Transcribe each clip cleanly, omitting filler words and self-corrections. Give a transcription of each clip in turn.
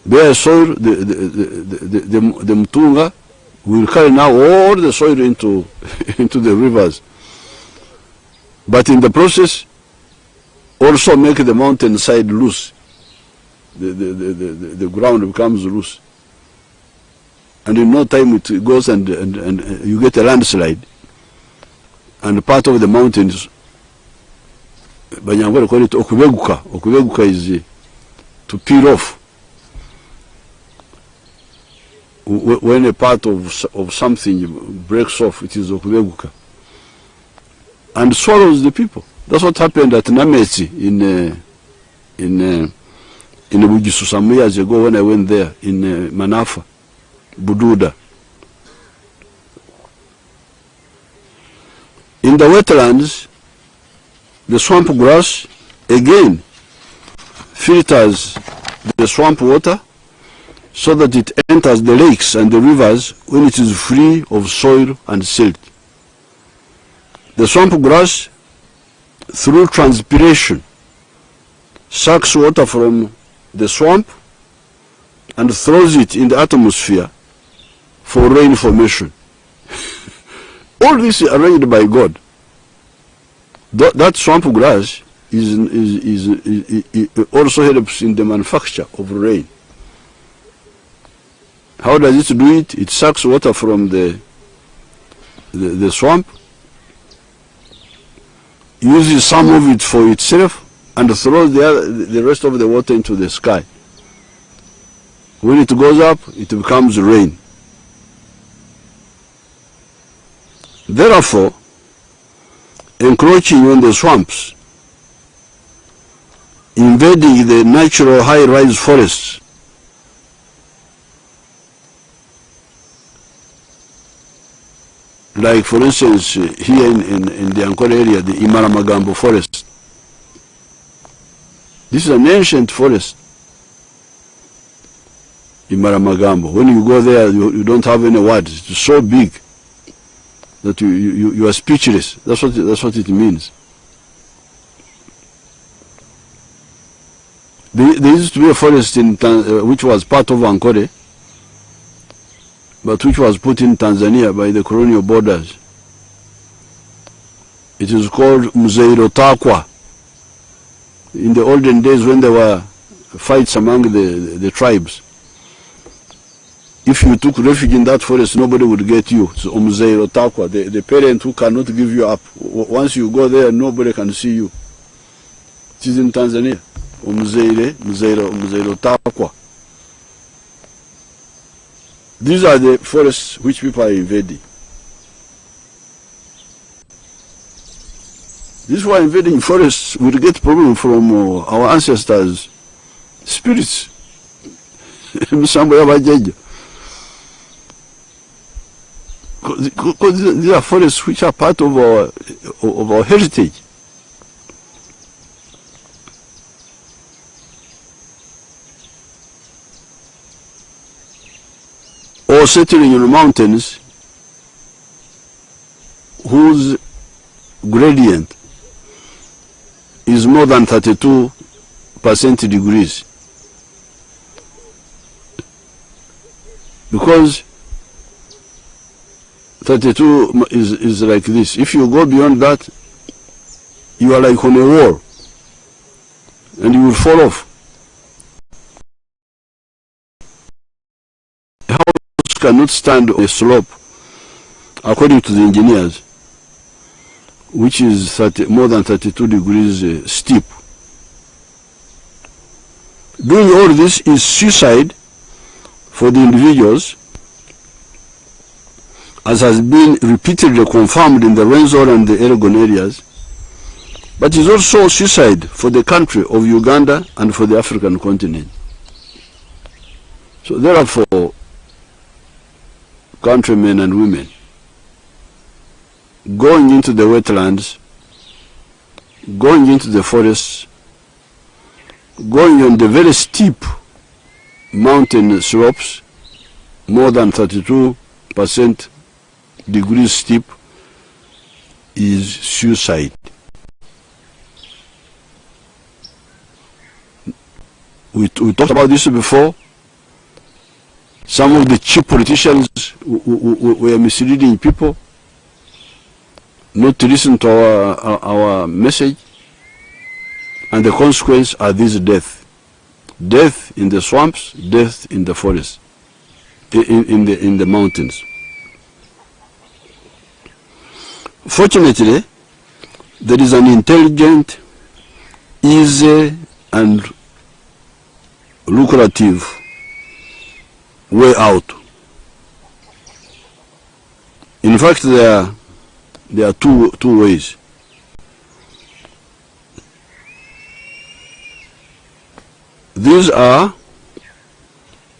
Bare soil, the Mutunga will carry now all the soil into into the rivers. But in the process, also make the mountain side loose. The ground becomes loose. And in no time it goes and you get a landslide. And part of the mountains, Banyangwara call it Okubeguka. Okubeguka is to peel off. When a part of something breaks off, it is Okubeguka. And swallows the people. That's what happened at Namesi in Bugisu some years ago when I went there in Manafa, Bududa. In the wetlands, the swamp grass again filters the swamp water so that it enters the lakes and the rivers when it is free of soil and silt. The swamp grass, through transpiration, sucks water from the swamp and throws it in the atmosphere for rain formation. All this is arranged by God. That swamp grass is also helps in the manufacture of rain. How does it do it? It sucks water from the swamp, uses some of it for itself, and throws the rest of the water into the sky. When it goes up, it becomes rain. Therefore, encroaching on the swamps, invading the natural high-rise forests, like for instance here in the Ankole area, the Imaramagambo forest. This is an ancient forest, Imaramagambo. When you go there, you don't have any words. It's so big that you are speechless. That's what it means. There used to be a forest in which was part of Ankole, but which was put in Tanzania by the colonial borders. It is called Mzeirotakwa. In the olden days when there were fights among the tribes, if you took refuge in that forest, nobody would get you. So Mzeirotakwa, the parent who cannot give you up. Once you go there, nobody can see you. It is in Tanzania. Mzeirotakwa. These are the forests which people are invading. These who are invading forests will get problem from our ancestors' spirits. Because these are forests which are part of our heritage. Or settling in the mountains whose gradient is more than 32% degrees. Because 32 is like this. If you go beyond that, you are like on a wall and you will fall off. A house cannot stand on a slope, according to the engineers, which is more than 32 degrees steep. Doing all this is suicide for the individuals, as has been repeatedly confirmed in the Rwenzori and the Elgon areas, but is also suicide for the country of Uganda and for the African continent. So therefore, countrymen and women, going into the wetlands, going into the forests, going on the very steep mountain slopes, more than 32% degrees steep, is suicide. We talked about this before. Some of the cheap politicians were misleading people not to listen to our message, and the consequence are these deaths. Death in the swamps, death in the forest, in the mountains. Fortunately, there is an intelligent, easy and lucrative way out. In fact, there are two ways. These are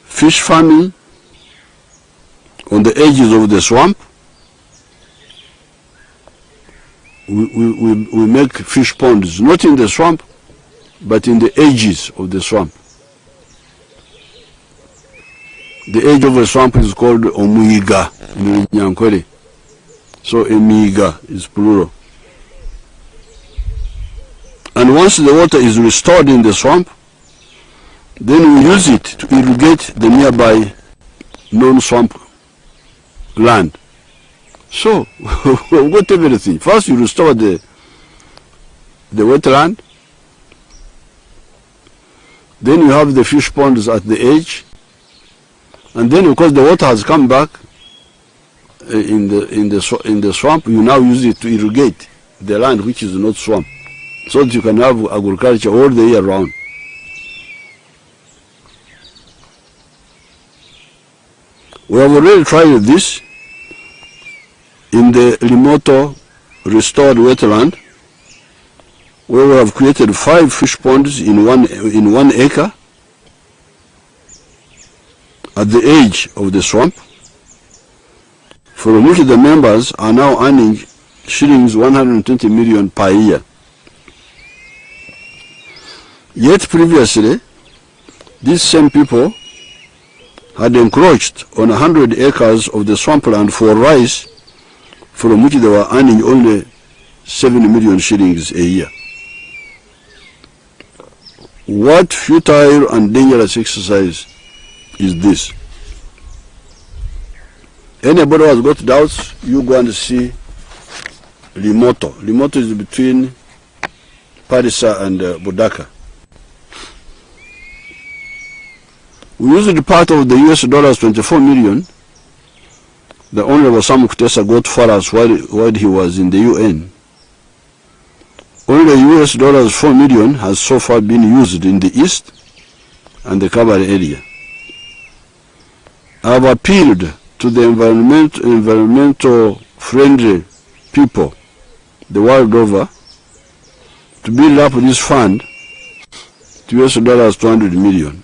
fish farming on the edges of the swamp. We make fish ponds, not in the swamp, but in the edges of the swamp. The edge of the swamp is called Omuiga in Nyankwere. So Emiga is plural. And once the water is restored in the swamp, then we use it to irrigate the nearby non-swamp land. So, we've got everything. First you restore the wetland, then you have the fish ponds at the edge, and then because the water has come back in the swamp, you now use it to irrigate the land which is not swamp, so that you can have agriculture all the year round. We have already tried this in the remote restored wetland, where we have created 5 fish ponds in one acre at the edge of the swamp, from which the members are now earning shillings 120 million per year. Yet previously, these same people had encroached on 100 acres of the swampland for rice, from which they were earning only 7 million shillings a year. What futile and dangerous exercise is this? Anybody who has got doubts, you go and see Limoto. Limoto is between Parisa and Budaka. We used part of the US dollars 24 million the Honorable Sam Kutesa got for us while he was in the UN. Only US dollars 4 million has so far been used in the East and the Kabale area. I have appealed to the environmental friendly people the world over to build up this fund to US dollars 200 million,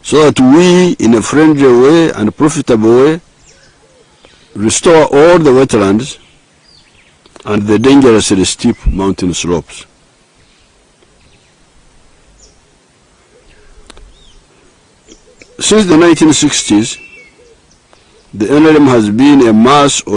so that we, in a friendly way and profitable way, restore all the wetlands and the dangerously steep mountain slopes. Since the 1960s, the NLM has been a mass